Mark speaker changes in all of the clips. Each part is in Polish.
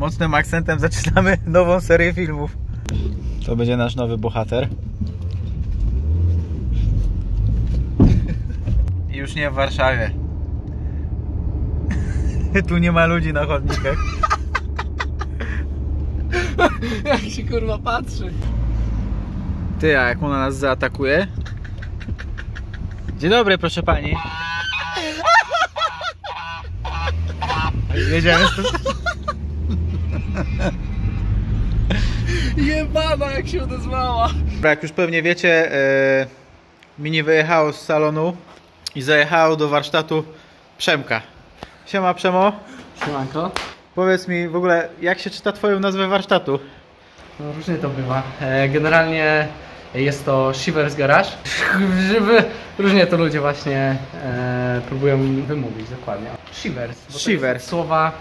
Speaker 1: mocnym akcentem zaczynamy nową serię filmów. To będzie nasz nowy bohater. I już nie w Warszawie. Tu nie ma ludzi na chodnikach.
Speaker 2: Jak się kurwa patrzy.
Speaker 1: Ty, a jak ona nas zaatakuje? Dzień dobry, proszę pani. Wiedziałem, że to...
Speaker 2: Jebana, jak się odezwała.
Speaker 1: Jak już pewnie wiecie, Mini wyjechało z salonu i zajechało do warsztatu Przemka. Siema Przemo.
Speaker 2: Siemanko.
Speaker 1: Powiedz mi w ogóle, jak się czyta twoją nazwę warsztatu?
Speaker 2: No, różnie to bywa. Generalnie jest to Shivers Garage. Różnie to ludzie właśnie próbują wymówić dokładnie. Shivers.
Speaker 1: Shivers.
Speaker 2: Słowa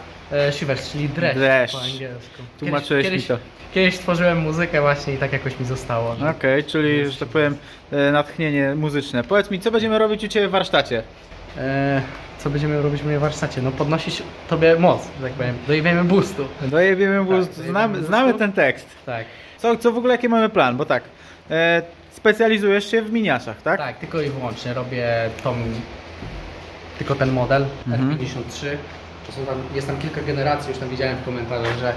Speaker 2: shivers, czyli dreszcz po angielsku.
Speaker 1: Tłumaczyłeś mi to.
Speaker 2: Kiedyś stworzyłem muzykę właśnie i tak jakoś mi zostało.
Speaker 1: Okej, czyli, że tak powiem, natchnienie muzyczne. Powiedz mi, co będziemy robić u ciebie w warsztacie?
Speaker 2: Co będziemy robić w moim warsztacie? No podnosić tobie moc, że tak powiem. Dojebiemy boostu.
Speaker 1: Dojebiemy boost. Znamy ten tekst.
Speaker 2: Tak.
Speaker 1: Co w ogóle, jaki mamy plan? Bo tak, specjalizujesz się w miniaszach, tak?
Speaker 2: Tak, tylko i wyłącznie robię tylko ten model R53. Jest tam kilka generacji, już tam widziałem w komentarzach, że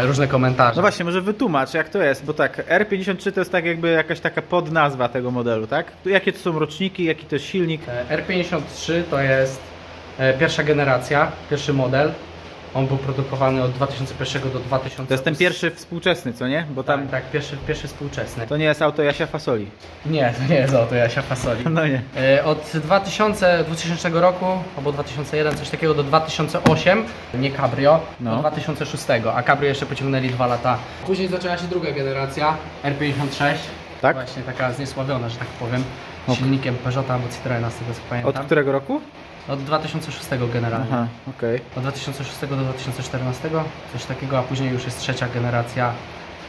Speaker 2: różne komentarze.
Speaker 1: No właśnie, może wytłumacz, jak to jest, bo tak, R53 to jest tak jakby jakaś taka podnazwa tego modelu, tak? Jakie to są roczniki, jaki to jest silnik?
Speaker 2: R53 to jest pierwsza generacja, pierwszy model. On był produkowany od 2001 do 2000.
Speaker 1: To jest ten pierwszy współczesny, co nie? Bo tam...
Speaker 2: Tak, pierwszy współczesny.
Speaker 1: To nie jest auto Jasia Fasoli.
Speaker 2: Nie, to nie jest auto Jasia Fasoli.
Speaker 1: No nie.
Speaker 2: Od 2000 roku, albo 2001, coś takiego, do 2008, nie Cabrio, do 2006, a Cabrio jeszcze pociągnęli 2 lata. Później zaczęła się druga generacja, R56.
Speaker 1: Tak?
Speaker 2: Właśnie taka zniesławiona, że tak powiem, silnikiem Peugeota albo Citroena, z tego co pamiętam.
Speaker 1: Od którego roku?
Speaker 2: Od 2006 generalnie.
Speaker 1: Aha, okej.
Speaker 2: Od 2006 do 2014, coś takiego, a później już jest trzecia generacja,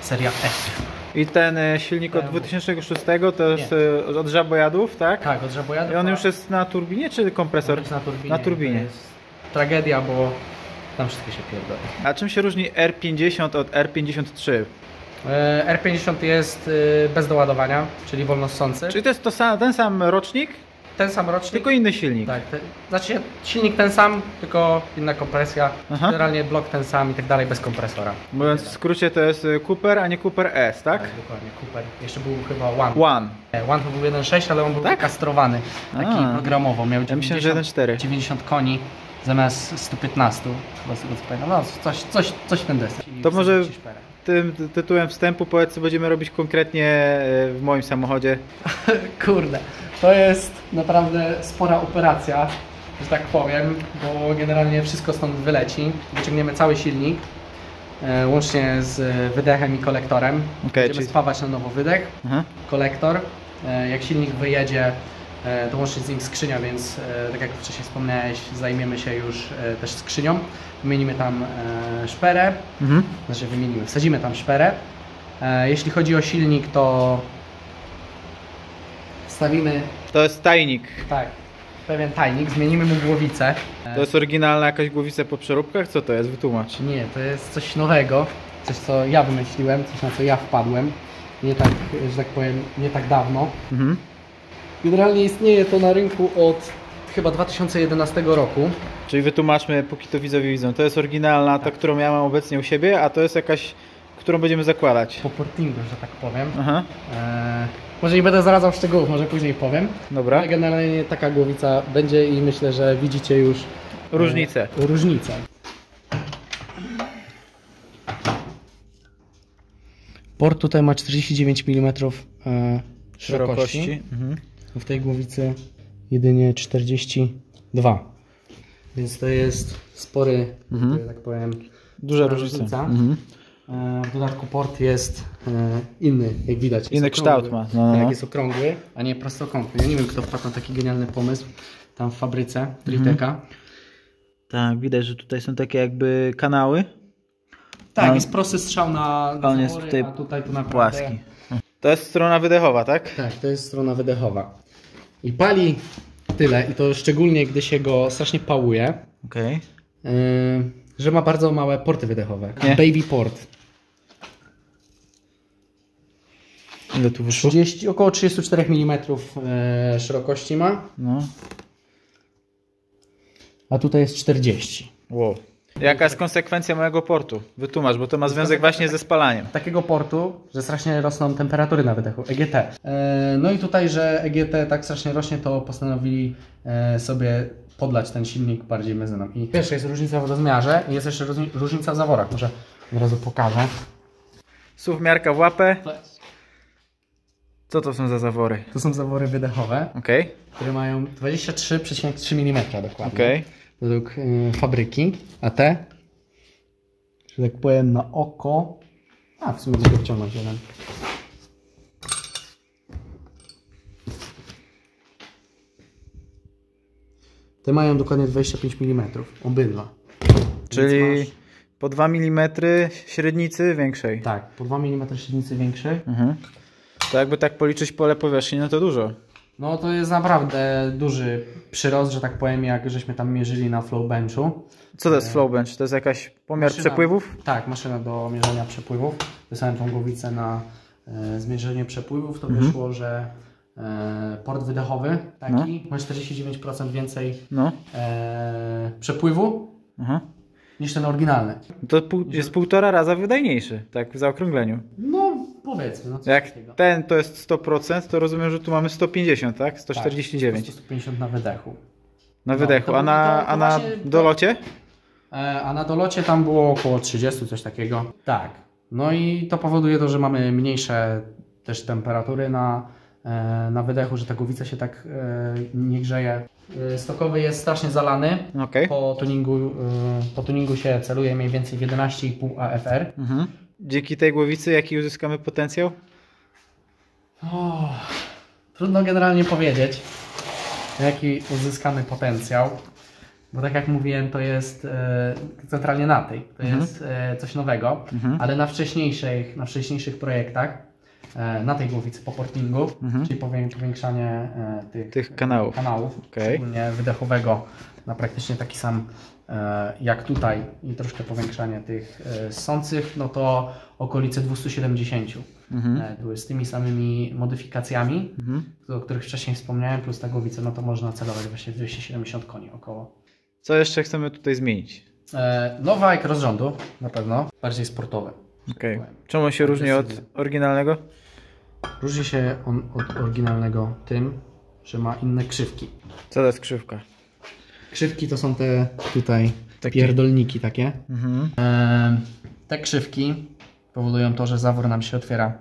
Speaker 2: seria F.
Speaker 1: I ten silnik od 2006 to jest od żabojadów, tak?
Speaker 2: Tak, od żabojadów.
Speaker 1: I on już jest na turbinie, czy kompresor?
Speaker 2: Na turbinie.
Speaker 1: Na turbinie.
Speaker 2: To jest tragedia, bo tam wszystko się pierdoli.
Speaker 1: A czym się różni R50 od R53?
Speaker 2: R50 jest bez doładowania, czyli wolnossący.
Speaker 1: Czyli to jest ten sam rocznik?
Speaker 2: Ten sam rocznik.
Speaker 1: Tylko inny silnik.
Speaker 2: Tak, znaczy silnik ten sam, tylko inna kompresja.
Speaker 1: Aha.
Speaker 2: Generalnie blok ten sam i tak dalej, bez kompresora.
Speaker 1: Mówiąc w skrócie, to jest Cooper, a nie Cooper S, tak?
Speaker 2: Tak, dokładnie, Cooper. Jeszcze był chyba One.
Speaker 1: One.
Speaker 2: One to był 1.6, ale on był kastrowany, taki programowo. Miał 90 koni zamiast 115, chyba z tego co pamiętam. No, coś w ten deseń.
Speaker 1: To może tym tytułem wstępu powiedz, co będziemy robić konkretnie w moim samochodzie.
Speaker 2: Kurde, to jest naprawdę spora operacja, że tak powiem, bo generalnie wszystko stąd wyleci. Wyciągniemy cały silnik, łącznie z wydechem i kolektorem. Będziemy spawać na nowo wydech, kolektor. Jak silnik wyjedzie, to łącznie z nim skrzynia, więc tak jak wcześniej wspomniałeś, zajmiemy się już też skrzynią. Wymienimy tam szperę, znaczy wsadzimy tam szperę. Jeśli chodzi o silnik, to wstawimy...
Speaker 1: To jest tajnik.
Speaker 2: Tak, pewien tajnik, zmienimy mu głowicę.
Speaker 1: To jest oryginalna jakaś głowica po przeróbkach? Co to jest? Wytłumacz.
Speaker 2: Nie, to jest coś nowego, coś co ja wymyśliłem, coś na co ja wpadłem. Nie tak, że tak powiem, nie tak dawno. Generalnie istnieje to na rynku od chyba 2011 roku. Czyli
Speaker 1: wytłumaczmy, póki to widzowie widzą. To jest oryginalna, ta, którą ja mam obecnie u siebie, a to jest jakaś, którą będziemy zakładać.
Speaker 2: Po portingu, że tak powiem. Może nie będę zdradzał szczegółów, może później powiem.
Speaker 1: Dobra.
Speaker 2: Ale generalnie taka głowica będzie i myślę, że widzicie już
Speaker 1: różnicę.
Speaker 2: Port tutaj ma 49 mm szerokości. W tej głowicy jedynie 42. Więc to jest spory, tak powiem,
Speaker 1: duża różnica.
Speaker 2: W dodatku port jest inny, jak widać.
Speaker 1: Inny kształt ma.
Speaker 2: Jak jest okrągły, a nie prostokątny. Ja nie wiem, kto wpadł na taki genialny pomysł tam w fabryce Triteka.
Speaker 1: Tak, widać, że tutaj są takie jakby kanały.
Speaker 2: Tak, jest prosty strzał na
Speaker 1: on jest tutaj,
Speaker 2: a tutaj to naprawdę...
Speaker 1: płaski. To jest strona wydechowa, tak?
Speaker 2: Tak, to jest strona wydechowa. I pali tyle, i to szczególnie, gdy się go strasznie pałuje. że ma bardzo małe porty wydechowe.
Speaker 1: Nie.
Speaker 2: Baby port.
Speaker 1: Ile tu wyszło?
Speaker 2: Około 34 mm szerokości ma,
Speaker 1: No.
Speaker 2: a tutaj jest 40.
Speaker 1: Wow. Jaka jest konsekwencja małego portu? Wytłumacz, bo to ma związek właśnie ze spalaniem.
Speaker 2: Takiego portu, że strasznie rosną temperatury na wydechu, EGT. No i tutaj, że EGT tak strasznie rośnie, to postanowili sobie podlać ten silnik bardziej benzyną. I pierwsza jest różnica w rozmiarze i jest jeszcze różnica w zaworach. Może od razu pokażę.
Speaker 1: Suwmiarka w łapę. Co to są za zawory?
Speaker 2: To są zawory wydechowe,
Speaker 1: Okej.
Speaker 2: które mają 23,3 mm dokładnie.
Speaker 1: Okej.
Speaker 2: Według fabryki. A te, że tak powiem, na oko. A w sumie mogę wciągnąć jeden. Te mają dokładnie 25 mm, obydwa.
Speaker 1: Czyli
Speaker 2: Więc masz-
Speaker 1: po 2 mm średnicy większej.
Speaker 2: Tak, po 2 mm średnicy większej.
Speaker 1: Mhm. To jakby tak policzyć pole powierzchni, no to dużo.
Speaker 2: No to jest naprawdę duży przyrost, że tak powiem, jak żeśmy tam mierzyli na Flowbenchu.
Speaker 1: Co to jest Flowbench? To jest jakaś pomiar
Speaker 2: Maszyna-
Speaker 1: przepływów?
Speaker 2: Tak, maszyna do mierzenia przepływów. Wysłałem tą głowicę na zmierzenie przepływów. To wyszło, że port wydechowy taki ma 49% więcej
Speaker 1: No.
Speaker 2: przepływu
Speaker 1: Aha.
Speaker 2: niż ten oryginalny.
Speaker 1: To jest 1,5 raza wydajniejszy, tak w zaokrągleniu.
Speaker 2: No powiedzmy. No, coś
Speaker 1: Jak
Speaker 2: takiego.
Speaker 1: ten to jest 100%, to rozumiem, że tu mamy 150, tak? 149
Speaker 2: Tak, 150 na wydechu.
Speaker 1: na
Speaker 2: no,
Speaker 1: wydechu,
Speaker 2: to-
Speaker 1: a na,
Speaker 2: to
Speaker 1: a na
Speaker 2: właśnie-
Speaker 1: dolocie?
Speaker 2: A na dolocie tam było około 30, coś takiego. Tak. No i to powoduje to, że mamy mniejsze też temperatury na wydechu, że ta głowica się tak nie grzeje. Stokowy jest strasznie zalany.
Speaker 1: Okej.
Speaker 2: Po tuningu się celuje mniej więcej w 11,5 AFR.
Speaker 1: Mhm. Dzięki tej głowicy jaki uzyskamy potencjał?
Speaker 2: Trudno generalnie powiedzieć, jaki uzyskamy potencjał. Bo tak jak mówiłem, to jest centralnie na tej. To jest coś nowego, ale na wcześniejszych projektach, na tej głowicy po portingu, czyli powiększanie tych
Speaker 1: kanałów. Okej.
Speaker 2: szczególnie wydechowego na praktycznie taki sam jak tutaj i troszkę powiększanie tych ssących, no to okolice 270 były z tymi samymi modyfikacjami, o których wcześniej wspomniałem, plus ta głowica, no to można celować właśnie w 270 koni około.
Speaker 1: Co jeszcze chcemy tutaj zmienić?
Speaker 2: No wałek rozrządu na pewno, bardziej sportowy.
Speaker 1: Okej. Czemu się różni od oryginalnego?
Speaker 2: Różni się on od oryginalnego tym, że ma inne krzywki.
Speaker 1: Co to jest krzywka?
Speaker 2: Krzywki to są te tutaj
Speaker 1: Takie-
Speaker 2: pierdolniki takie.
Speaker 1: Mhm.
Speaker 2: Te krzywki powodują to, że zawór nam się otwiera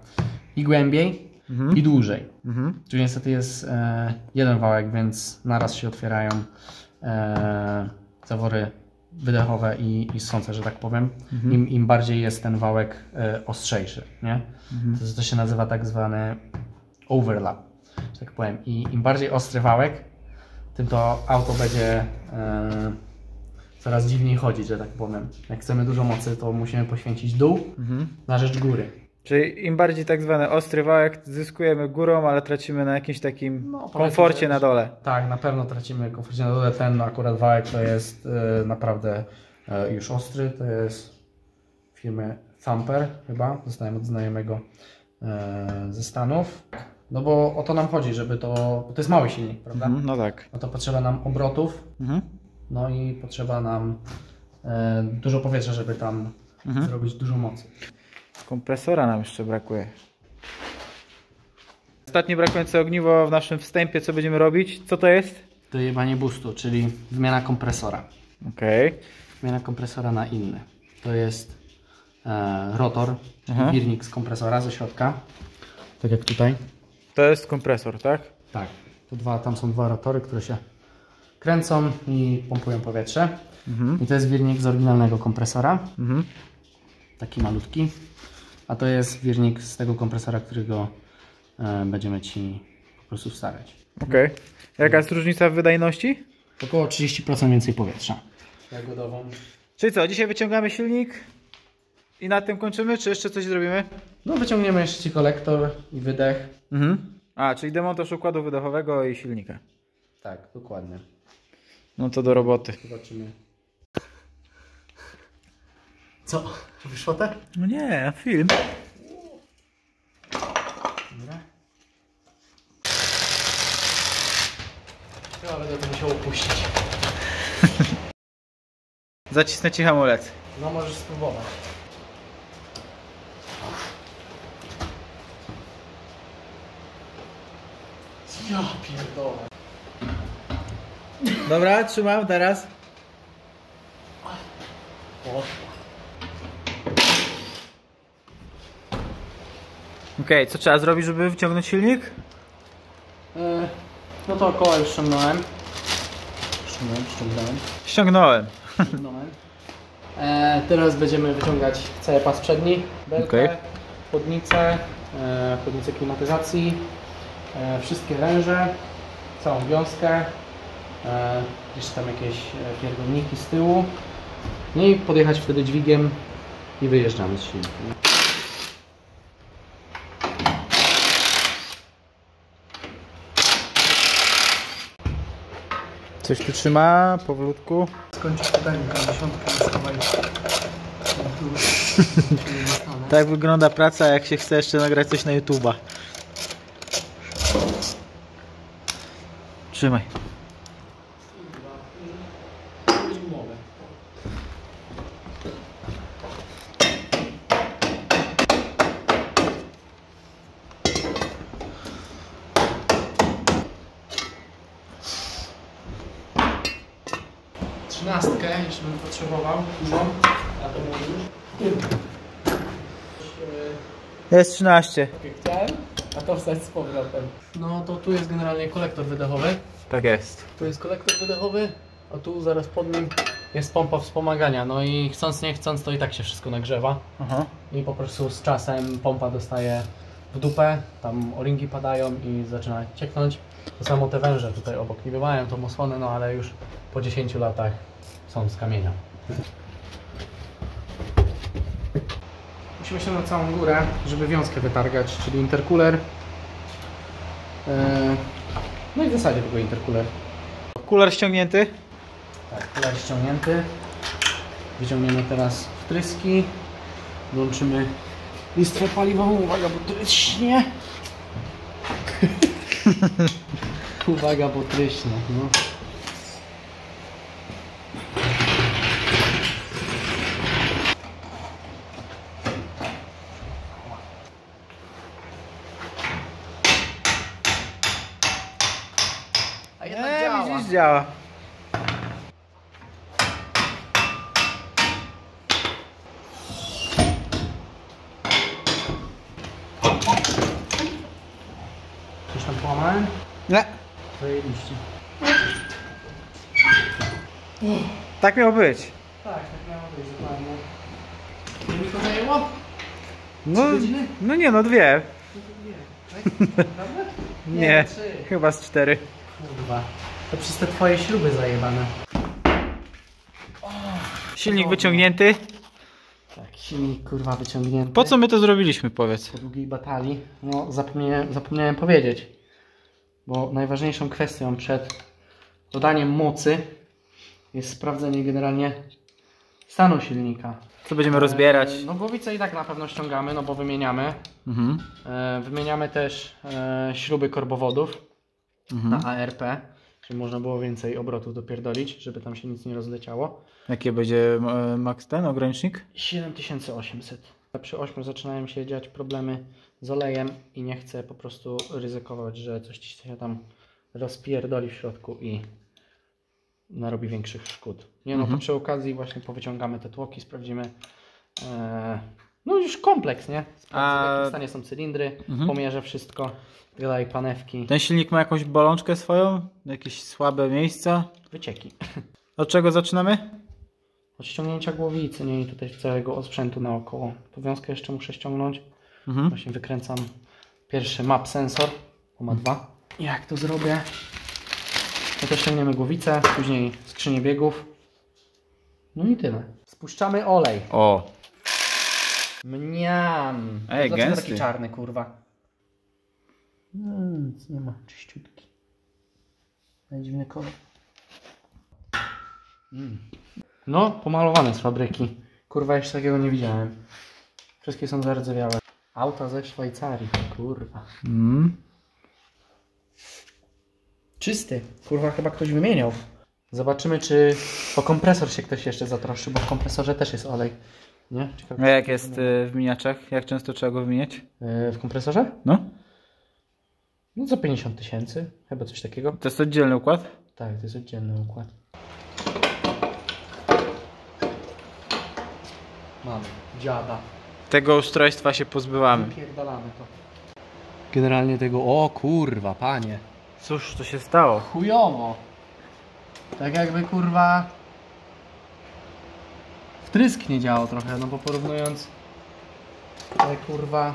Speaker 2: i głębiej, i dłużej.
Speaker 1: Mhm.
Speaker 2: Czyli niestety jest jeden wałek, więc naraz się otwierają zawory wydechowe i ssące, że tak powiem. Im bardziej jest ten wałek ostrzejszy, nie? To się nazywa tak zwany overlap, że tak powiem. I im bardziej ostry wałek, tym to auto będzie coraz dziwniej chodzić, że tak powiem. Jak chcemy dużo mocy, to musimy poświęcić dół na rzecz góry.
Speaker 1: Czyli im bardziej tak zwany ostry wałek zyskujemy górą, ale tracimy na jakimś takim
Speaker 2: No,
Speaker 1: komforcie
Speaker 2: powiedzmy,
Speaker 1: na dole.
Speaker 2: Tak, na pewno tracimy komforcie na dole. Ten akurat wałek to jest naprawdę już ostry. To jest firmy Thumper chyba. Dostałem od znajomego ze Stanów. No bo o to nam chodzi, żeby to... Bo to jest mały silnik, prawda?
Speaker 1: No tak.
Speaker 2: No to potrzeba nam obrotów. No i potrzeba nam dużo powietrza, żeby tam zrobić dużo mocy.
Speaker 1: Kompresora nam jeszcze brakuje. Ostatnie brakujące ogniwo w naszym wstępie, co będziemy robić? Co to jest?
Speaker 2: Dojebanie boostu, czyli wymiana kompresora.
Speaker 1: Okej.
Speaker 2: Wymiana kompresora na inny. To jest rotor, czyli wirnik z kompresora ze środka. Tak jak tutaj.
Speaker 1: To jest kompresor, tak?
Speaker 2: Tak. Tam są dwa rotory, które się kręcą i pompują powietrze. I to jest wirnik z oryginalnego kompresora. Taki malutki. A to jest wirnik z tego kompresora, którego będziemy Ci po prostu wstawiać.
Speaker 1: Okej. Jaka jest różnica w wydajności?
Speaker 2: Około 30% więcej powietrza. Jagodową.
Speaker 1: Czyli co, dzisiaj wyciągamy silnik i na tym kończymy, czy jeszcze coś zrobimy?
Speaker 2: No wyciągniemy jeszcze Ci kolektor i wydech.
Speaker 1: A, czyli demontaż układu wydechowego i silnika.
Speaker 2: Tak, dokładnie.
Speaker 1: No to do roboty.
Speaker 2: Zobaczymy. Co? Wyszło te?
Speaker 1: No nie, film.
Speaker 2: Dobra. Chyba będę to musiał opuścić.
Speaker 1: Zacisnę ci hamulec.
Speaker 2: No możesz spróbować. Ja pierdolę.
Speaker 1: Dobra, trzymam teraz. Okej, co trzeba zrobić, żeby wyciągnąć silnik?
Speaker 2: No to koła już ściągnąłem. Ściągnąłem. Teraz będziemy wyciągać cały pas przedni, belkę, chłodnicę, chłodnicę klimatyzacji, wszystkie węże, całą wiązkę, jeszcze tam jakieś pierdolniki z tyłu. No i podjechać wtedy dźwigiem i wyjeżdżamy z silnika.
Speaker 1: Coś tu trzyma, powolutku.
Speaker 2: Skończyć pytanie, na dziesiątkę schowaj.
Speaker 1: Tak wygląda praca, jak się chce jeszcze nagrać coś na YouTube'a. Trzymaj.
Speaker 2: 13, jeszcze bym potrzebował dużą, a to mówisz.
Speaker 1: Jest 13.
Speaker 2: Chciałem, a to wstać z powrotem. No to tu jest generalnie kolektor wydechowy.
Speaker 1: Tak jest.
Speaker 2: Tu jest kolektor wydechowy, a tu zaraz pod nim jest pompa wspomagania. No i chcąc nie chcąc to i tak się wszystko nagrzewa.
Speaker 1: Aha.
Speaker 2: I po prostu z czasem pompa dostaje w dupę, tam o-ringi padają i zaczyna cieknąć. To samo te węże tutaj obok niby mają tą osłonę, no ale już po 10 latach są z kamienia. Musimy się na całą górę, żeby wiązkę wytargać, czyli intercooler. No i w zasadzie tylko intercooler.
Speaker 1: Kuler ściągnięty.
Speaker 2: Tak, kuler ściągnięty. Wyciągniemy teraz wtryski. Włączymy listwę paliwową. Uwaga, bo tryśnie. Uwaga, bo tryśnie. No. A jednak działa.
Speaker 1: Widzisz, działa.
Speaker 2: Coś tam połamałem?
Speaker 1: Nie,
Speaker 2: Zajebiście.
Speaker 1: tak miało być.
Speaker 2: Tak, tak miało być dokładnie. Ile mi to zajęło?
Speaker 1: No,
Speaker 2: 3 godziny?
Speaker 1: no nie, no 2.
Speaker 2: Naprawdę?
Speaker 1: Nie,
Speaker 2: 3.
Speaker 1: chyba z 4.
Speaker 2: Kurwa. To przez te twoje śruby zajebane.
Speaker 1: Silnik wyciągnięty.
Speaker 2: Tak, silnik kurwa wyciągnięty.
Speaker 1: Po co my to zrobiliśmy, powiedz?
Speaker 2: Po długiej batalii. No zapomniałem powiedzieć. Bo najważniejszą kwestią przed dodaniem mocy jest sprawdzenie generalnie stanu silnika.
Speaker 1: Co będziemy rozbierać?
Speaker 2: No głowicę i tak na pewno ściągamy, no bo wymieniamy.
Speaker 1: Mhm.
Speaker 2: Wymieniamy też śruby korbowodów na ARP, żeby można było więcej obrotów dopierdolić, żeby tam się nic nie rozleciało.
Speaker 1: Jakie będzie max ten ogranicznik?
Speaker 2: 7800. Przy 8 zaczynają się dziać problemy z olejem i nie chcę po prostu ryzykować, że coś ci się tam rozpierdoli w środku i narobi większych szkód. Nie no, to przy okazji właśnie powyciągamy te tłoki, sprawdzimy no już kompleks, nie? Sprawdzę, w jakim stanie są cylindry, pomierzę wszystko, tak dalej, panewki.
Speaker 1: Ten silnik ma jakąś bolączkę swoją? Jakieś słabe miejsca?
Speaker 2: Wycieki.
Speaker 1: Od czego zaczynamy?
Speaker 2: Od ściągnięcia głowicy, nie i tutaj całego osprzętu naokoło. Tu wiązkę jeszcze muszę ściągnąć. Właśnie wykręcam pierwszy map sensor, bo ma 2. Jak to zrobię? No to ściągniemy głowicę, później skrzynię biegów. No i tyle. Spuszczamy olej.
Speaker 1: O!
Speaker 2: Mniam!
Speaker 1: Ej,
Speaker 2: Dlaczego
Speaker 1: gęsty.
Speaker 2: taki czarny, kurwa? Nic nie ma, czyściutki. Dziwny kolor. No, pomalowane z fabryki. Kurwa, jeszcze takiego nie widziałem. Wszystkie są zardzewiałe. Auta ze Szwajcarii, kurwa. Czysty. Kurwa, chyba ktoś wymieniał. Zobaczymy, czy o kompresor się ktoś jeszcze zatroszczy, bo w kompresorze też jest olej. Nie?
Speaker 1: A jak jest w wymieniaczach? Jak często trzeba go wymieniać?
Speaker 2: W kompresorze?
Speaker 1: No.
Speaker 2: No za 50 000, chyba coś takiego.
Speaker 1: To jest oddzielny układ?
Speaker 2: Tak, to jest oddzielny układ. Mamy dziada.
Speaker 1: Tego ustrojstwa się pozbywamy.
Speaker 2: Wypierdalamy to. Generalnie tego, o kurwa, panie.
Speaker 1: Cóż to się stało?
Speaker 2: Chujowo. Tak jakby kurwa wtrysk nie działał trochę, no bo porównując ale kurwa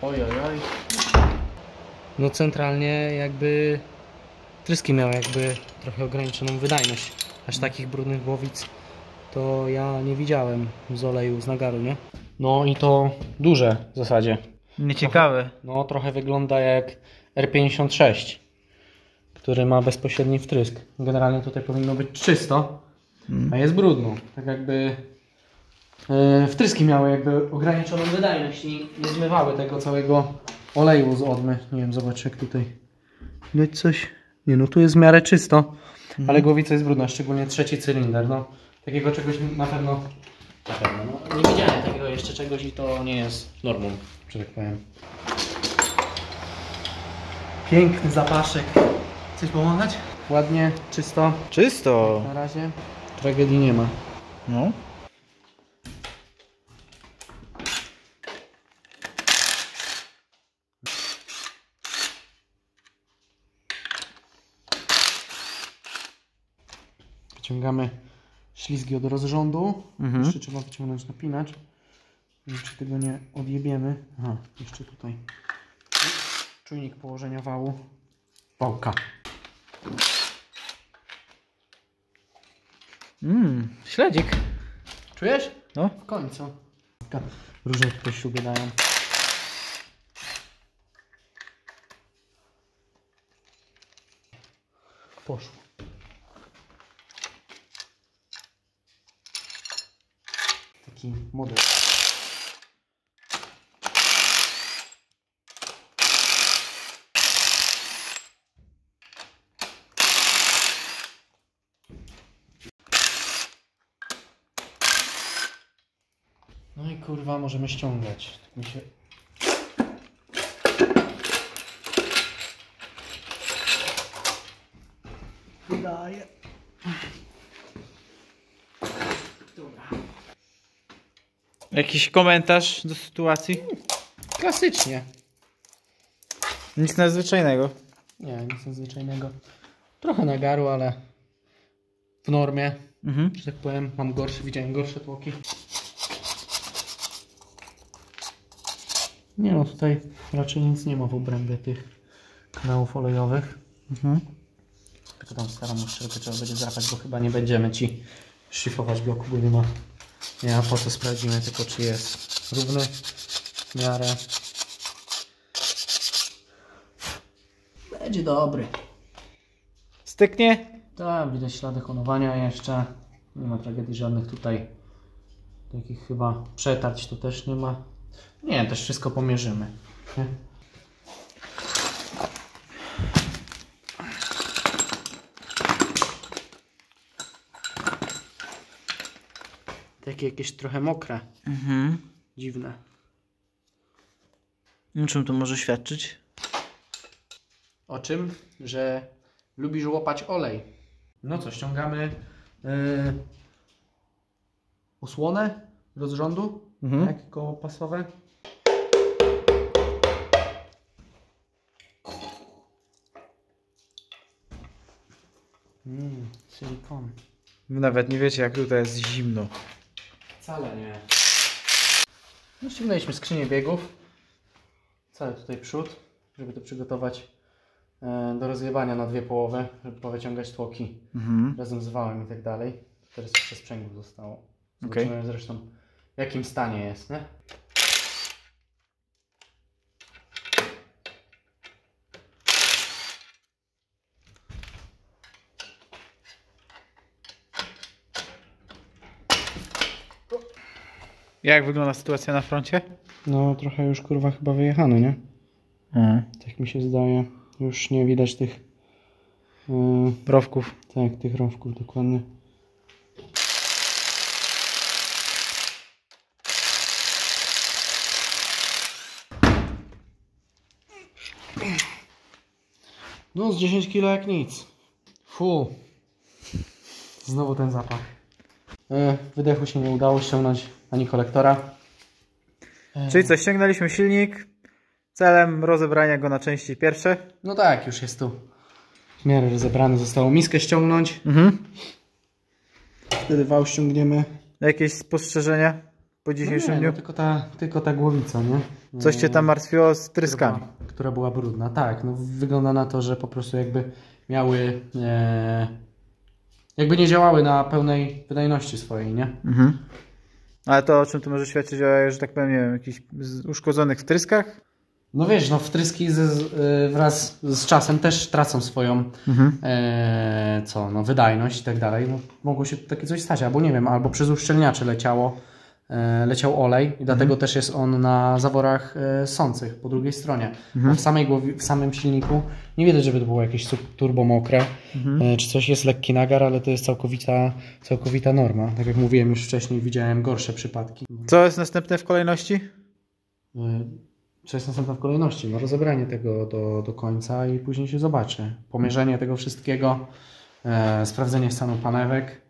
Speaker 2: oj. No centralnie jakby wtryski miały jakby trochę ograniczoną wydajność. Aż takich brudnych głowic to ja nie widziałem z oleju, z nagaru, nie? No i to duże w zasadzie.
Speaker 1: Nieciekawe.
Speaker 2: No trochę wygląda jak R56, który ma bezpośredni wtrysk. Generalnie tutaj powinno być czysto, a jest brudno. Tak jakby wtryski miały jakby ograniczoną wydajność i nie zmywały tego całego oleju z odmy. Nie wiem, zobacz jak tutaj leć coś. Nie no, tu jest w miarę czysto, ale głowica jest brudna, szczególnie trzeci cylinder. No, takiego czegoś na pewno no, nie widziałem takiego jeszcze czegoś i to nie jest normą, że tak powiem. Piękny zapaszek. Chcesz pomagać? Ładnie, czysto.
Speaker 1: Czysto.
Speaker 2: Na razie tragedii nie ma.
Speaker 1: No.
Speaker 2: Wyciągamy ślizgi od rozrządu. Jeszcze trzeba wyciągnąć napinacz. Nie wiem, czy tego nie odjebiemy. Aha, jeszcze tutaj. Czujnik położenia wału. Wałka.
Speaker 1: Śledzik.
Speaker 2: Czujesz?
Speaker 1: No.
Speaker 2: W końcu. Różne tutaj śruby dają. Poszło. Taki model. No i kurwa możemy ściągać. Tak mi się... wydaje. Dobra.
Speaker 1: Jakiś komentarz do sytuacji?
Speaker 2: Klasycznie.
Speaker 1: Nic nadzwyczajnego.
Speaker 2: Nie, nic nadzwyczajnego. Trochę nagaru, ale w normie. Że tak powiem, mam gorsze, widziałem gorsze tłoki. Nie no, tutaj raczej nic nie ma w obrębie tych kanałów olejowych. Tylko tam starą uszczelkę trzeba będzie złapać, bo chyba nie będziemy ci szlifować bloku, bo nie ma po co, sprawdzimy tylko czy jest równy w miarę. Będzie dobry.
Speaker 1: Styknie?
Speaker 2: Tak, widać ślady honowania jeszcze. Nie ma tragedii żadnych tutaj. Takich chyba przetarć to też nie ma. Nie, też wszystko pomierzymy. Nie? Takie jakieś trochę mokre. Dziwne.
Speaker 1: Czym to może świadczyć?
Speaker 2: O czym? Że lubisz łapać olej. No co, ściągamy osłonę rozrządu, tak, koło pasowe. Silikon.
Speaker 1: Wy nawet nie wiecie jak tutaj jest zimno.
Speaker 2: Wcale nie. No, ściągnęliśmy skrzynię biegów. Cały tutaj przód, żeby to przygotować do rozjebania na dwie połowy, żeby powyciągać tłoki razem z wałem i tak dalej. Teraz jeszcze sprzęgło zostało. Zobaczymy zresztą w jakim stanie jest, nie?
Speaker 1: Jak wygląda sytuacja na froncie?
Speaker 2: No trochę już kurwa chyba wyjechany, nie? Tak mi się zdaje. Już nie widać tych
Speaker 1: Rowków.
Speaker 2: tak, tych rowków dokładnie. No z 10 kg jak nic. Fu. Znowu ten zapach. Wydechu się nie udało ściągnąć ani kolektora.
Speaker 1: Czyli co, ściągnęliśmy silnik celem rozebrania go na części pierwsze.
Speaker 2: No tak, już jest tu w miarę rozebrany. Zostało miskę ściągnąć. Wtedy wał ściągniemy.
Speaker 1: Jakieś spostrzeżenia po dzisiejszym dniu?
Speaker 2: Tylko ta głowica, nie?
Speaker 1: Coś cię tam martwiło z tryskami.
Speaker 2: Która była brudna. Tak, no wygląda na to, że po prostu jakby miały... jakby nie działały na pełnej wydajności swojej, nie?
Speaker 1: Ale to o czym to może świadczyć? O, że tak powiem, nie wiem, jakichś uszkodzonych wtryskach?
Speaker 2: No wiesz, no wtryski wraz z czasem też tracą swoją wydajność i tak dalej. No, mogło się takie coś stać, albo nie wiem, albo przez uszczelniacze leciał olej i dlatego też jest on na zaworach sących po drugiej stronie. Bo w samym silniku nie widać, żeby to było jakieś turbo mokre, czy coś, jest lekki nagar, ale to jest całkowita norma. Tak jak mówiłem już wcześniej, widziałem gorsze przypadki.
Speaker 1: Co jest następne w kolejności?
Speaker 2: Co jest następne w kolejności? No rozebranie tego do końca i później się zobaczy. Pomierzenie tego wszystkiego, sprawdzenie stanu panewek.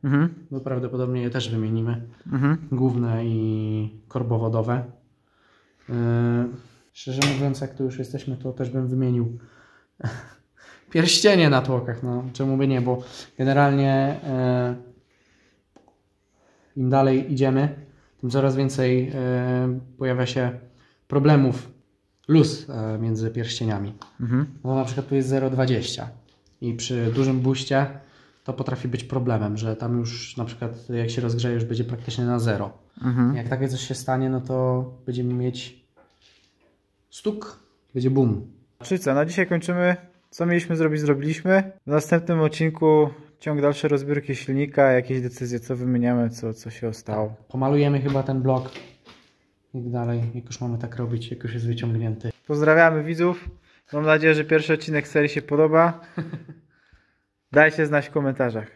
Speaker 2: No prawdopodobnie je też wymienimy. Główne i korbowodowe. Szczerze mówiąc, jak tu już jesteśmy, to też bym wymienił pierścienie na tłokach. No, czemu by nie, bo generalnie im dalej idziemy, tym coraz więcej pojawia się problemów, luz między pierścieniami. No na przykład tu jest 0,20 i przy dużym buście to potrafi być problemem, że tam już na przykład jak się rozgrzeje, już będzie praktycznie na 0. Jak takie coś się stanie, no to będziemy mieć stuk, będzie boom.
Speaker 1: Czyli co, na dzisiaj kończymy. Co mieliśmy zrobić, zrobiliśmy. W następnym odcinku ciąg dalszej rozbiórki silnika, jakieś decyzje, co wymieniamy, co się stało.
Speaker 2: Pomalujemy chyba ten blok i tak dalej, jak już mamy tak robić, jak już jest wyciągnięty.
Speaker 1: Pozdrawiamy widzów. Mam nadzieję, że pierwszy odcinek serii się podoba. Dajcie znać w komentarzach.